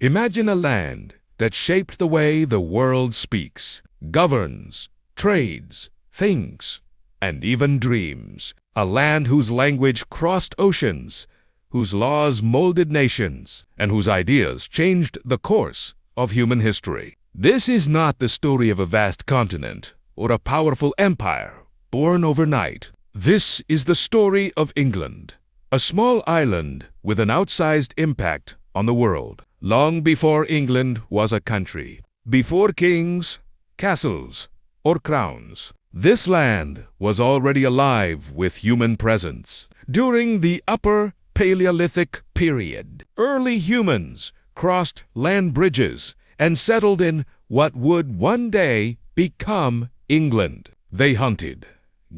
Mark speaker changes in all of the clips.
Speaker 1: Imagine a land that shaped the way the world speaks, governs, trades, thinks, and even dreams. A land whose language crossed oceans, whose laws molded nations, and whose ideas changed the course of human history. This is not the story of a vast continent or a powerful empire born overnight. This is the story of England, a small island with an outsized impact on the world. Long before England was a country, before kings, castles, or crowns, this land was already alive with human presence. During the Upper Paleolithic period, early humans crossed land bridges and settled in what would one day become England. They hunted,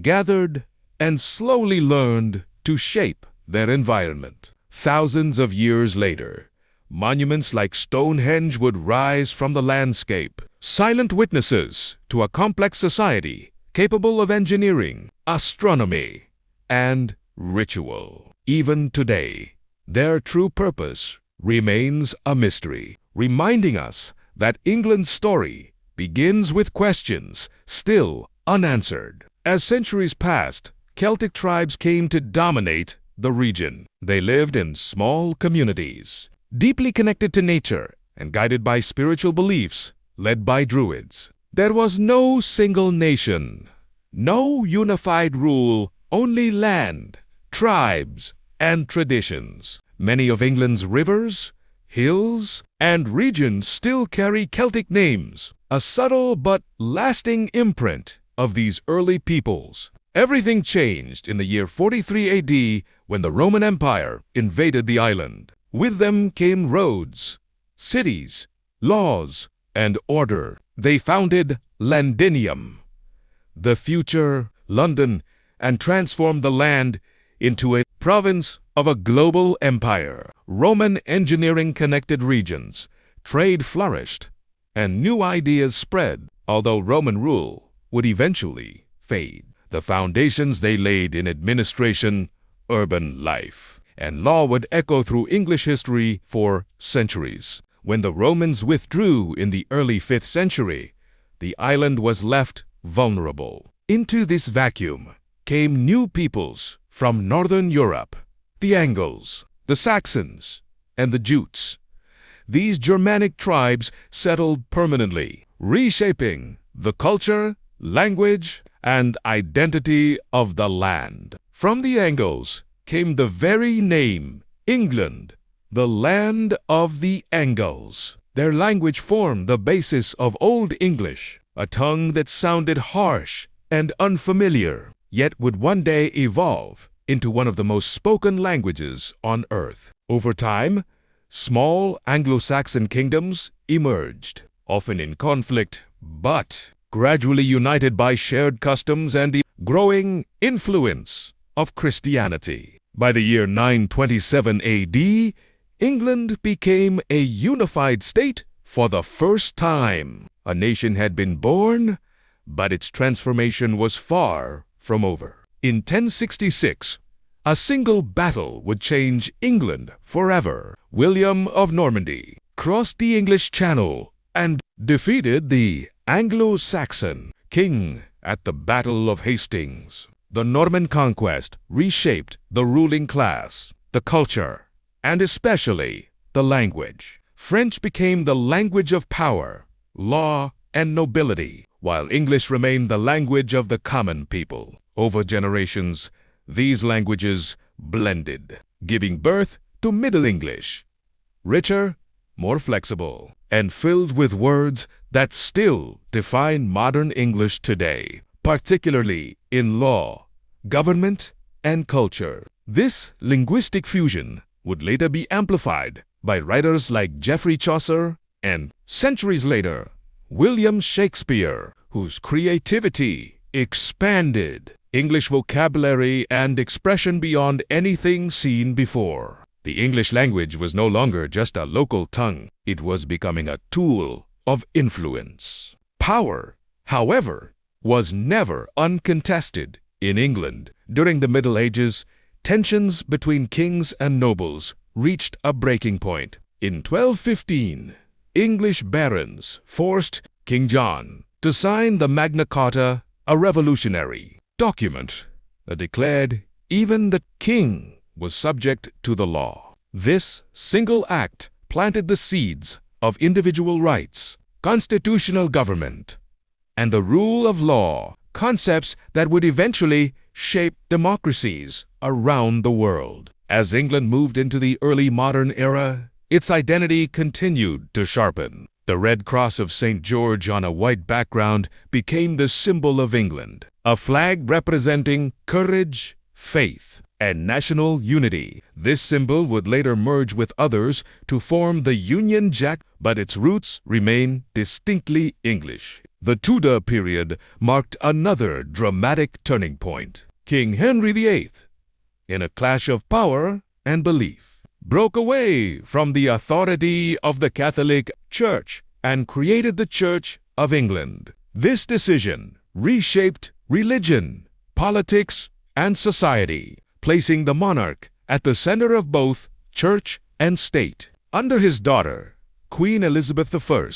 Speaker 1: gathered, and slowly learned to shape their environment. Thousands of years later, monuments like Stonehenge would rise from the landscape, silent witnesses to a complex society capable of engineering, astronomy, and ritual. Even today, their true purpose remains a mystery, reminding us that England's story begins with questions still unanswered. As centuries passed, Celtic tribes came to dominate the region. They lived in small communities, deeply connected to nature and guided by spiritual beliefs led by druids. There was no single nation, no unified rule, only land, tribes, and traditions. Many of England's rivers, hills, and regions still carry Celtic names, a subtle but lasting imprint of these early peoples. Everything changed in the year 43 AD when the Roman Empire invaded the island. With them came roads, cities, laws, and order. They founded Londinium, the future London, and transformed the land into a province of a global empire. Roman engineering connected regions, trade flourished, and new ideas spread. Although Roman rule would eventually fade, the foundations they laid in administration, urban life, and law would echo through English history for centuries. When the Romans withdrew in the early 5th century, the island was left vulnerable. Into this vacuum came new peoples from northern Europe, the Angles, the Saxons, and the Jutes. These Germanic tribes settled permanently, reshaping the culture, language, and identity of the land. From the Angles came the very name England, the land of the Angles. Their language formed the basis of Old English, a tongue that sounded harsh and unfamiliar, yet would one day evolve into one of the most spoken languages on earth. Over time, small Anglo-Saxon kingdoms emerged, often in conflict, but gradually united by shared customs and the growing influence of Christianity. By the year 927 AD, England became a unified state for the first time. A nation had been born, but its transformation was far from over. In 1066, a single battle would change England forever. William of Normandy crossed the English Channel and defeated the Anglo-Saxon king at the Battle of Hastings. The Norman Conquest reshaped the ruling class, the culture, and especially the language. French became the language of power, law, and nobility, while English remained the language of the common people. Over generations, these languages blended, giving birth to Middle English, richer, more flexible, and filled with words that still define modern English today, particularly in law, government, and culture. This linguistic fusion would later be amplified by writers like Geoffrey Chaucer and, centuries later, William Shakespeare, whose creativity expanded English vocabulary and expression beyond anything seen before. The English language was no longer just a local tongue. It was becoming a tool of influence. Power, however, was never uncontested in England. During the Middle Ages, tensions between kings and nobles reached a breaking point. In 1215, English barons forced King John to sign the Magna Carta, a revolutionary document that declared even the king was subject to the law. This single act planted the seeds of individual rights, constitutional government, and the rule of law, concepts that would eventually shape democracies around the world. As England moved into the early modern era, its identity continued to sharpen. The red cross of St. George on a white background became the symbol of England, a flag representing courage, faith, and national unity. This symbol would later merge with others to form the Union Jack, but its roots remain distinctly English. The Tudor period marked another dramatic turning point. King Henry VIII, in a clash of power and belief, broke away from the authority of the Catholic Church and created the Church of England. This decision reshaped religion, politics, and society, placing the monarch at the center of both church and state. Under his daughter, Queen Elizabeth I,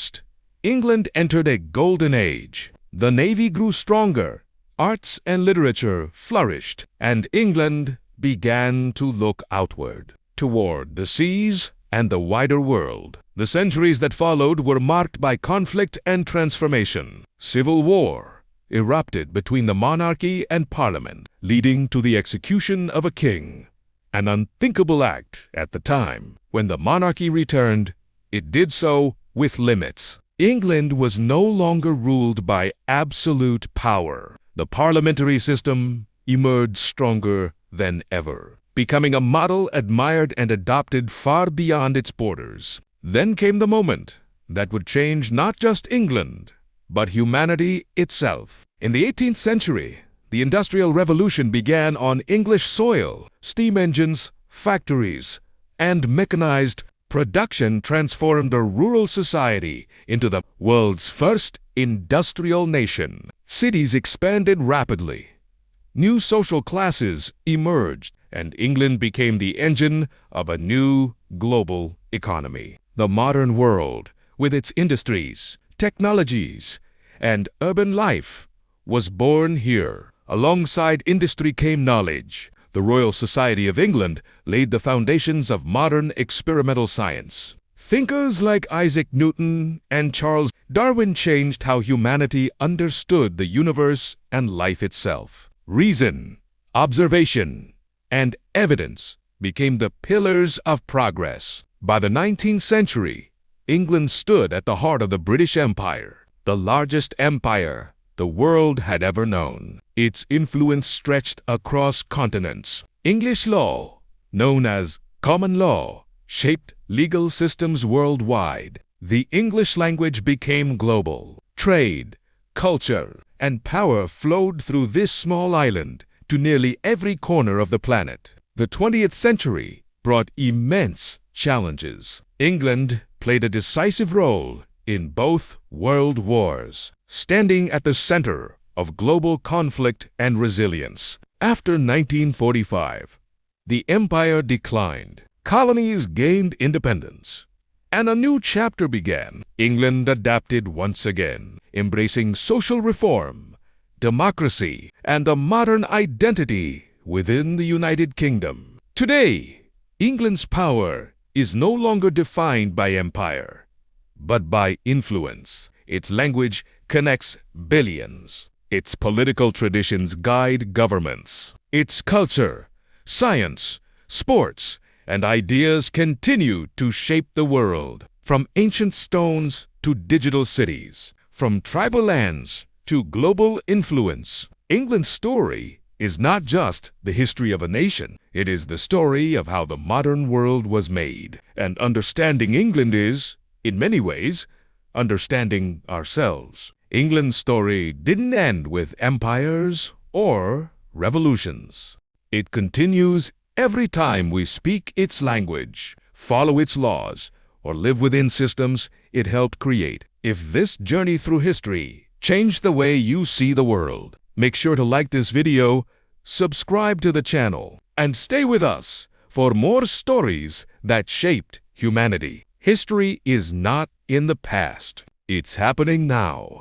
Speaker 1: England entered a golden age. The navy grew stronger, arts and literature flourished, and England began to look outward, toward the seas and the wider world. The centuries that followed were marked by conflict and transformation. Civil war erupted between the monarchy and parliament, leading to the execution of a king, an unthinkable act at the time. When the monarchy returned, it did so with limits. England was no longer ruled by absolute power. The parliamentary system emerged stronger than ever, becoming a model admired and adopted far beyond its borders. Then came the moment that would change not just England, but humanity itself. In the 18th century, the Industrial Revolution began on English soil. Steam engines, factories, and mechanized production transformed a rural society into the world's first industrial nation. Cities expanded rapidly. New social classes emerged, and England became the engine of a new global economy. The modern world, with its industries, technologies, and urban life, was born here. Alongside industry came knowledge. The Royal Society of England laid the foundations of modern experimental science. Thinkers like Isaac Newton and Charles Darwin changed how humanity understood the universe and life itself. Reason, observation, and evidence became the pillars of progress. By the 19th century, England stood at the heart of the British Empire, the largest empire the world had ever known. Its influence stretched across continents. English law, known as common law, shaped legal systems worldwide. The English language became global. Trade, culture, and power flowed through this small island to nearly every corner of the planet. The 20th century brought immense challenges. England played a decisive role in both world wars, standing at the center of global conflict and resilience. After 1945, the empire declined. Colonies gained independence, and a new chapter began. England adapted once again, embracing social reform, democracy, and a modern identity within the United Kingdom. Today, England's power is no longer defined by empire, but by influence. Its language connects billions. Its political traditions guide governments. Its culture, science, sports, and ideas continue to shape the world. From ancient stones to digital cities, from tribal lands to global influence, England's story is not just the history of a nation. It is the story of how the modern world was made. And understanding England is, in many ways, understanding ourselves. England's story didn't end with empires or revolutions. It continues every time we speak its language, follow its laws, or live within systems it helped create. If this journey through history changed the way you see the world, make sure to like this video, subscribe to the channel, and stay with us for more stories that shaped humanity. History is not in the past. It's happening now.